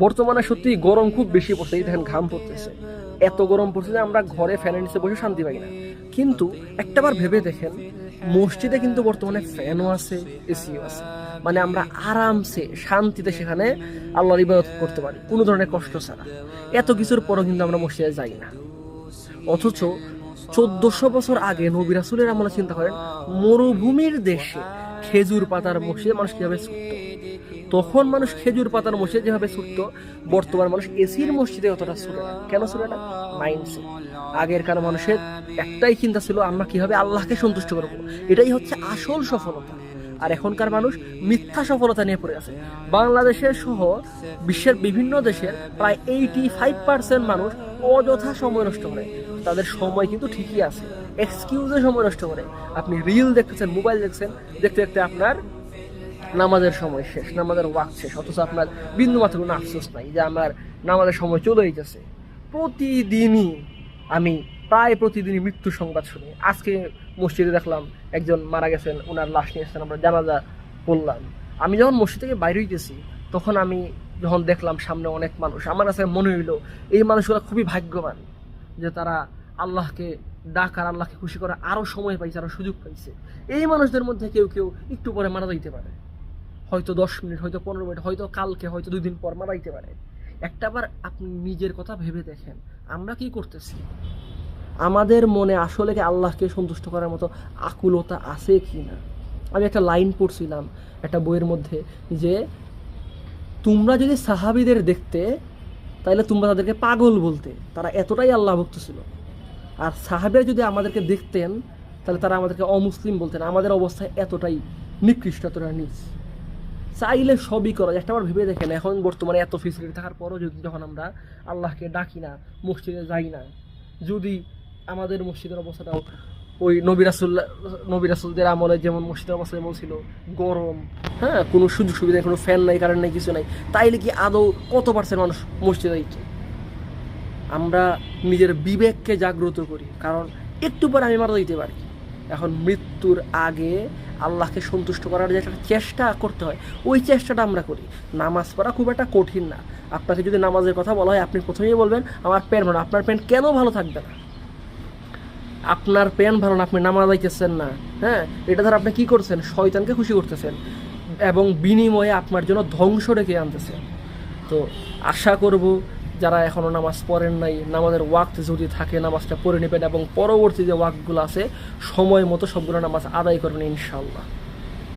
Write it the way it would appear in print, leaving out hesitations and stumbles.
বর্তমানে সত্যি গরম খুব বেশি পড়ছে, এই দেখেন ঘাম পড়তেছে, এত গরম পড়ছে যে আমরা ঘরে ফ্যানের নিচে বসে শান্তি পাই না। কিন্তু একটাবার ভেবে দেখেন, মসজিদে কিন্তু বর্তমানে ফ্যানও আছে, এসিও আছে, মানে আমরা আরামসে শান্তিতে সেখানে আল্লাহর ইবাদত করতে পারি কোনো ধরনের কষ্ট ছাড়া। এত কিছুর পরও কিন্তু আমরা মসজিদে যাই না। অথচ 1400 বছর আগে নবী রাসূলের আমলে চিন্তা করেন, মরুভূমির দেশে খেজুর পাতার মসজিদে মানুষ কিভাবে ছুটতো। তখন মানুষ খেজুর পাতার মসজিদে যেভাবে ছুটতো, বর্তমান মানুষ এসির মসজিদে অতটা ছুটে না। কেন ছুটে না? মাইন্ডসেট। আগেরকার মানুষের একটাই চিন্তা ছিল, আমরা কিভাবে আল্লাহকে সন্তুষ্ট করবো, এটাই হচ্ছে আসল সফলতা। আর এখনকার মানুষ মিথ্যা সফলতা নিয়ে পড়ে আছে। বাংলাদেশের সহ বিশ্বের বিভিন্ন দেশের প্রায় 85% মানুষ অযথা সময় নষ্ট করে। তাদের সময় কিন্তু ঠিকই আছে, এক্সকিউজে সময় নষ্ট করে। আপনি রিল দেখতেছেন, মোবাইল দেখছেন, দেখতে দেখতে আপনার নামাজের সময় শেষ, নামাজের ওয়াক্ত শেষ, অথচ আপনার বিন্দু মাত্র কোনো আফসোস নাই যে আমার নামাজের সময় চলেই গেছে। প্রায় প্রতিদিনই মৃত্যু সংবাদ শুনি। আজকে মসজিদে দেখলাম একজন মারা গেছেন, ওনার লাশ নিয়ে এসেছেন, আমরা জানাজা পড়লাম। আমি যখন মসজিদ থেকে বাইরে হইতেছি, তখন আমি যখন দেখলাম সামনে অনেক মানুষ, আমার কাছে মনে হইলো এই মানুষগুলো খুবই ভাগ্যবান যে তারা আল্লাহকে ডাকার, আল্লাহকে খুশি করার আরো সময় পাইছে, আরো সুযোগ পাইছে। এই মানুষদের মধ্যে কেউ কেউ একটু পরে মারা যাইতে পারে, হয়তো 10 মিনিট, হয়তো 15 মিনিট, হয়তো কালকে, হয়তো 2 দিন পর মারা যাইতে পারে। একটাবার আপনি নিজের কথা ভেবে দেখেন, আমরা কি করতেছি? আমাদের মনে আসলে কি আল্লাহকে সন্তুষ্ট করার মতো আকুলতা আছে কি না? আমি একটা লাইন পড়ছিলাম একটা বইয়ের মধ্যে, যে তোমরা যদি সাহাবীদের দেখতে, তাহলে তোমরা তাদেরকে পাগল বলতে, তারা এতটাই আল্লাহ ভক্ত ছিল। আর সাহাবীরা যদি আমাদেরকে দেখতেন, তাহলে তারা আমাদেরকে অমুসলিম বলতেন। আমাদের অবস্থা এতটাই নিকৃষ্ট, এতটা নিচ। চাইলে সবই করা যায়। একটাবার ভেবে দেখেন, এখন বর্তমানে এত ফেসিলিটি থাকার পরও যদি যখন আমরা আল্লাহকে ডাকি না, মসজিদে যাই না, যদি আমাদের মসজিদের অবস্থাটাও ওই নবী রাসূলদের আমলে যেমন মসজিদের অবস্থা যেমন ছিল, গরম, হ্যাঁ, কোনো সুযোগ সুবিধা, কোনো ফ্যান নাই, কারেন্ট নাই, কিছু নাই, তাইলে কি আদৌ কত পার্সেন্ট মানুষ মসজিদে যাইছে? আমরা নিজের বিবেককে জাগ্রত করি, কারণ একটু পরে আমি মারা দিতে পারি। এখন মৃত্যুর আগে আল্লাহকে সন্তুষ্ট করার যে একটা চেষ্টা করতে হয়, ওই চেষ্টাটা আমরা করি। নামাজ পড়া খুব একটা কঠিন না। আপনাকে যদি নামাজের কথা বলা হয়, আপনি প্রথমেই বলবেন আমার প্যান ভালো। আপনার প্যান কেন ভালো থাকবে না? আপনার প্যান ভালো না, আপনি নামাজ যাইতেছেন না, হ্যাঁ, এটা ধর আপনি কি করছেন? শয়তানকে খুশি করতেছেন এবং বিনিময়ে আপনার জন্য ধ্বংস ডেকে আনতেছেন। তো আশা করব যারা এখনও নামাজ পড়েন নাই, নামাজের ওয়াক্ত যদি থাকে নামাজটা পড়ে নেবেন এবং পরবর্তী যে ওয়াক্তগুলো আছে সময় মতো সবগুলো নামাজ আদায় করবেন ইনশাআল্লাহ।